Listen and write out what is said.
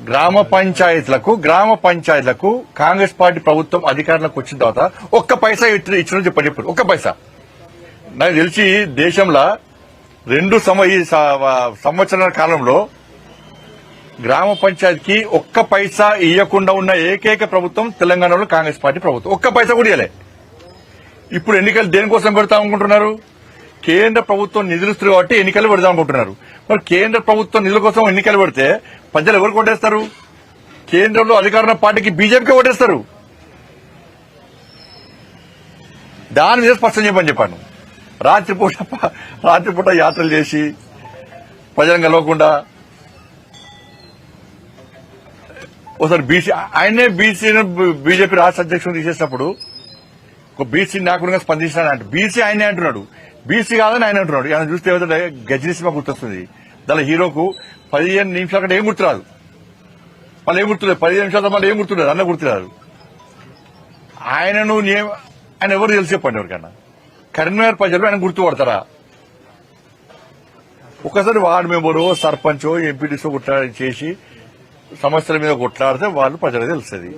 గ్రామ పంచాయతీలకు కాంగ్రెస్ పార్టీ ప్రభుత్వం అధికారంలోకి వచ్చిన తర్వాత ఒక్క పైసా ఇచ్చిన చెప్పండి. ఇప్పుడు ఒక్క పైసా నాకు తెలిసి దేశంలో ఈ సంవత్సరాల కాలంలో గ్రామ పంచాయతీకి ఒక్క పైసా ఇవ్వకుండా ఉన్న ఏకైక ప్రభుత్వం తెలంగాణలో కాంగ్రెస్ పార్టీ ప్రభుత్వం. ఒక్క పైసా కూడా ఇవ్వలే. ఇప్పుడు ఎన్నికలు దేనికోసం పెడతాం అనుకుంటున్నారు? కేంద్ర ప్రభుత్వం నిధులు ఇస్తుంది కాబట్టి ఎన్నికలు పెడదాం అనుకుంటున్నారు. మరి కేంద్ర ప్రభుత్వం నిధుల కోసం ఎన్నికలు పెడితే ప్రజలు ఎవరికి ఓటేస్తారు? కేంద్రంలో అధికారంలో పార్టీకి బీజేపీకి ఓటేస్తారు. దాని మీద స్పష్టం చెప్పని చెప్పాను. రాత్రిపూట యాత్రలు చేసి ప్రజలను కలవకుండా ఒకసారి ఆయనే బీజేపీ రాష్ట్ర అధ్యక్షుడు తీసేసినప్పుడు ఒక బీసీ నాయకుడిగా స్పందించినాడు. బీసీ ఆయనే అంటున్నాడు, బీసీ కాదని ఆయన అంటున్నాడు. ఆయన చూస్తే ఏమంటే గజనీ సినిమా గుర్తొస్తుంది. దాని హీరోకు 15 నిమిషాల కంటే ఏం గుర్తురాదు. మళ్ళీ ఏం గుర్తులేదు, 15 నిమిషాల మళ్ళీ ఏం గుర్తులేదు, అన్న గుర్తురాదు. ఆయన ఎవరు తెలిసి చెప్పండి ఎవరికన్నా? కరీంనగర్ ప్రజలు ఆయన గుర్తుపడతారా? ఒకసారి వార్డు మెంబరో సర్పంచో ఎంపీటీసో చేసి సమస్యల మీద కొట్లాడితే వాళ్ళు ప్రజలకు తెలుస్తుంది.